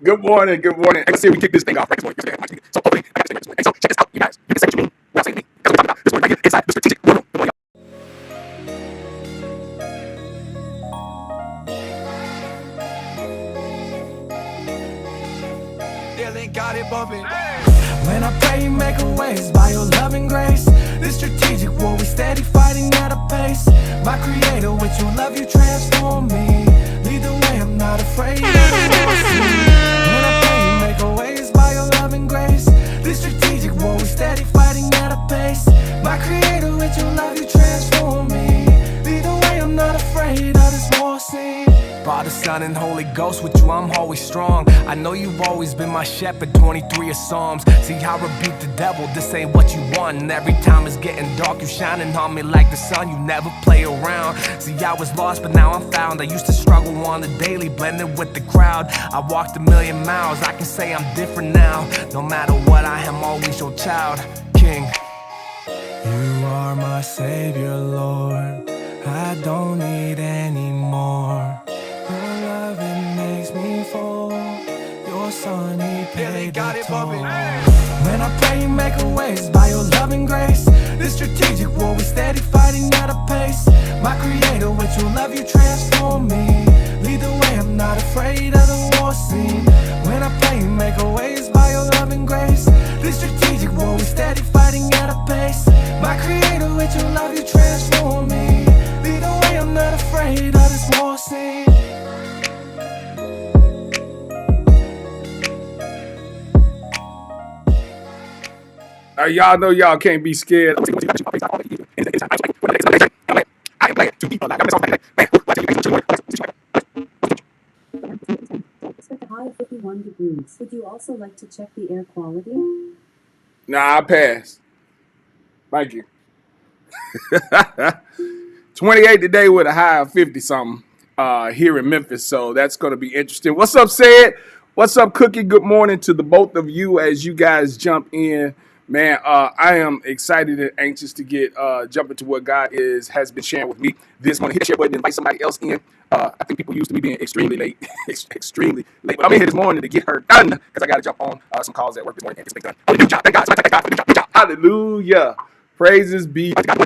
Good morning. Good morning. I can see we kick this thing off right this morning. So, hopefully, I got this thing. So, check this out, you guys. You can say what you mean without saying anything. That's what we're talking about this morning right here inside the strategic war room. Good morning, got it bumping. When I pray, you make a ways by your love and grace. This strategic war, we steady fighting at a pace. My creator, with your love, you transform me. Lead the way, I'm not afraid of the war scene. When I pray, you make a ways by your love and grace. This strategic war, we steady fighting at a pace. My creator, with your love, you transform me. Lead the way, I'm not afraid of this war scene. Father, Son, and Holy Ghost, with you I'm always strong. I know you've always been my shepherd, 23 of Psalms. See how I rebuke the devil, this ain't what you want. And every time it's getting dark, you shining on me like the sun, you never play around. See, I was lost, but now I'm found. I used to struggle on the daily, blending with the crowd. I walked a million miles, I can say I'm different now. No matter what, I am always your child, King. You are my Savior, Lord. I don't need any more. Your love, it makes me full. Your son, he paid the toll. When I pray, you make a ways by your love and grace. This strategic war, we steady fighting at a pace. My creator, with your love, you transform me. Lead the way, I'm not afraid of the war scene. When I pray, you make a ways by your love and grace. This strategic war, we steady fighting at a pace. My creator, with your love, you transform me. Lead the way, I'm not afraid of this war scene. y'all know y'all can't be scared. I am glad to be alive. It's at a high of 51 degrees. Would you also like to check the air quality? Nah, I passed. Thank you. 28 today with a high of 50 something here in Memphis. So that's going to be interesting. What's up, Sid? What's up, Cookie? Good morning to the both of you as you guys jump in. Man, I am excited and anxious to get jump into what God has been sharing with me this morning. Hit the share button and invite somebody else in. I think people used to me being extremely late, extremely late. But I'm in here this morning to get her done because I got to jump on some calls at work this morning and get this thing done. Hallelujah. Thank God. Thank God for the new job. Hallelujah. Praises be to God.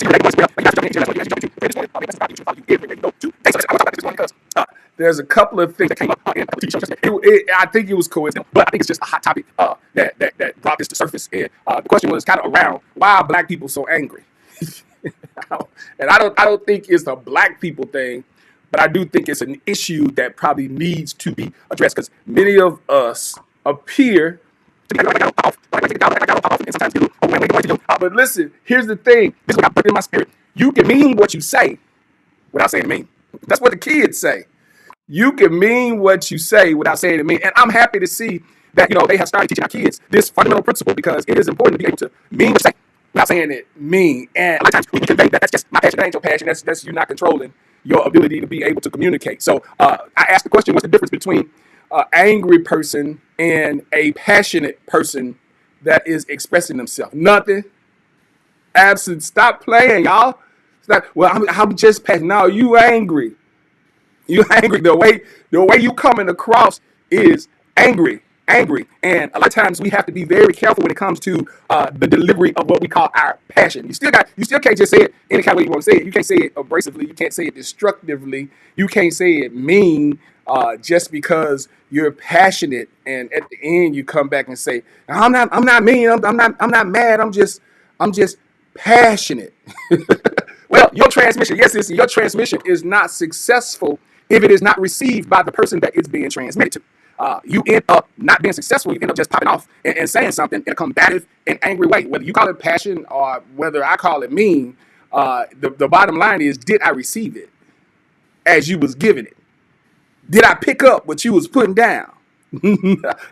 There's a couple of things that came up in I think it was coincidental, but I think it's just a hot topic that brought this to surface. And the question was kind of around why are black people so angry? And I don't think it's a black people thing, but I do think it's an issue that probably needs to be addressed because many of us appear to be but listen, here's the thing. This is what I put in my spirit. You can mean what you say without saying it mean. That's what the kids say. You can mean what you say without saying it mean. And I'm happy to see that, they have started teaching our kids this fundamental principle because it is important to be able to mean what you say without saying it mean. And a lot of times we can convey that that's just my passion. That ain't your passion. That's you not controlling your ability to be able to communicate. So I asked the question, what's the difference between an angry person and a passionate person that is expressing themselves? Nothing. Absent. Stop playing, y'all. Stop. Well, I'm just passionate. No, you angry. You angry. The way you coming across is angry. And a lot of times we have to be very careful when it comes to the delivery of what we call our passion. You still can't just say it any kind of way you want to say it. You can't say it abrasively. You can't say it destructively. You can't say it mean just because you're passionate. And at the end you come back and say, I'm not mean. I'm not mad. I'm just passionate. Well, your transmission, yes, listen, your transmission is not successful if it is not received by the person that it's being transmitted to. You end up not being successful. You end up just popping off and saying something in a combative and angry way. Whether you call it passion or whether I call it mean, the bottom line is, did I receive it as you was giving it? Did I pick up what you was putting down?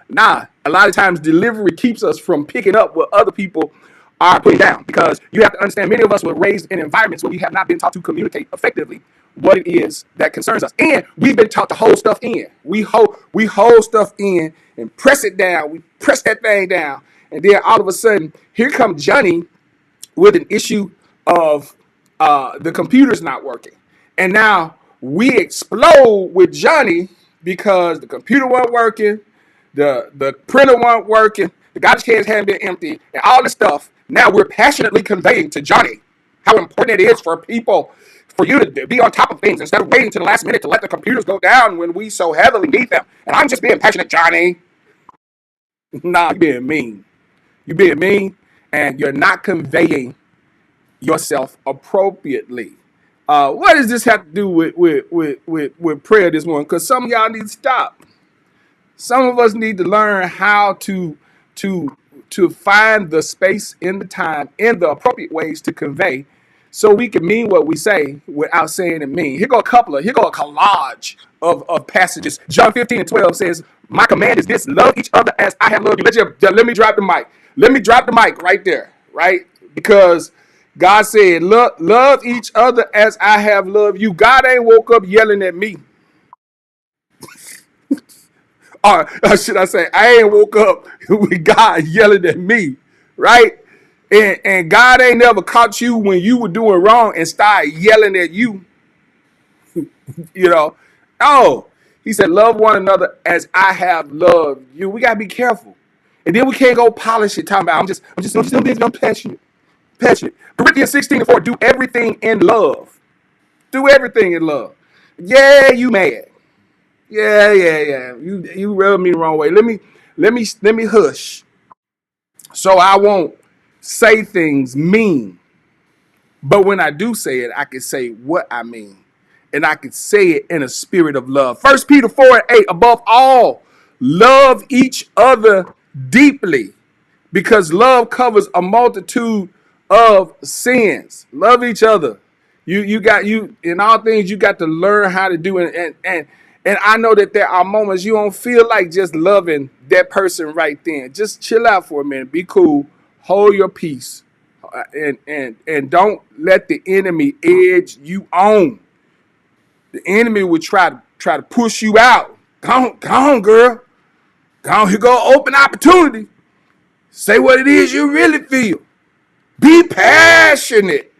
Nah, a lot of times delivery keeps us from picking up what other people are putting down, because you have to understand many of us were raised in environments where we have not been taught to communicate effectively what it is that concerns us, and we've been taught to hold stuff in. We hold stuff in and press it down. We press that thing down, and then all of a sudden, here comes Johnny with an issue of the computer's not working, and now we explode with Johnny because the computer wasn't working, the printer wasn't working, the garbage cans hadn't been empty, and all this stuff. Now we're passionately conveying to Johnny how important it is for people, for you to be on top of things instead of waiting to the last minute to let the computers go down when we so heavily need them. And I'm just being passionate, Johnny. Nah, you're being mean. You're being mean, and you're not conveying yourself appropriately. What does this have to do with prayer this morning? Because some of y'all need to stop. Some of us need to learn how to find the space in the time in the appropriate ways to convey, so we can mean what we say without saying it mean. Here go a collage of passages. John 15:12 says, "My command is this: love each other as I have loved you." Let me drop the mic. Let me drop the mic right there, right? Because God said, love each other as I have loved you. God ain't woke up yelling at me. Or should I say, I ain't woke up with God yelling at me, right? And God ain't never caught you when you were doing wrong and started yelling at you, you know. Oh, he said, love one another as I have loved you. We gotta be careful. And then we can't go polish it, talking about I'm passionate. Passionate. Corinthians 16:4, do everything in love. Do everything in love. Yeah, you mad. Yeah. You rubbed me the wrong way. Let me hush. So I won't say things mean. But when I do say it, I can say what I mean. And I can say it in a spirit of love. 1 Peter 4:8, above all, love each other deeply, because love covers a multitude of sins. Love each other. You got you in all things. You got to learn how to do it. And I know that there are moments you don't feel like just loving that person right then. Just chill out for a minute. Be cool. Hold your peace, and don't let the enemy edge you on. The enemy would try to push you out. Go on, girl. Go on. Here go open opportunity. Say what it is you really feel. Be passionate.